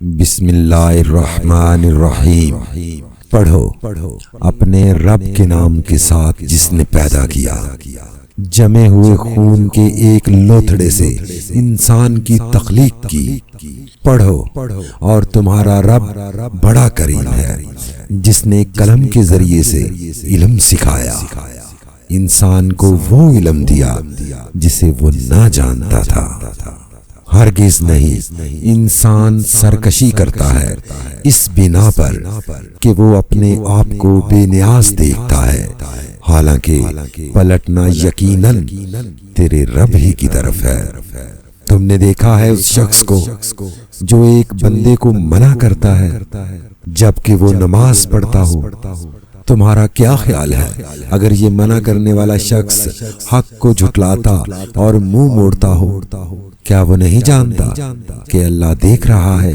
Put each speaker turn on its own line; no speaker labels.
بسم اللہ الرحمن الرحیم۔ پڑھو اپنے رب کے نام کے ساتھ جس نے پیدا کیا، جمے ہوئے خون کے ایک لوتھڑے سے انسان کی تخلیق کی۔ پڑھو اور تمہارا رب بڑا کریم ہے، جس نے قلم کے ذریعے سے علم سکھایا، انسان کو وہ علم دیا جسے وہ نہ جانتا تھا۔ ہرگز نہیں انسان سرکشی کرتا ہے اس بنا پر کہ وہ اپنے آپ کو بے نیاز دیکھتا ہے، حالانکہ پلٹنا یقیناً تیرے رب ہی کی طرف ہے۔ تم نے دیکھا ہے اس شخص کو جو ایک بندے کو منع کرتا ہے جبکہ وہ نماز پڑھتا ہو۔ تمہارا کیا خیال ہے اگر یہ منع کرنے والا شخص حق کو جھٹلاتا اور منہ موڑتا ہو؟ کیا وہ نہیں جانتا کہ اللہ دیکھ رہا ہے؟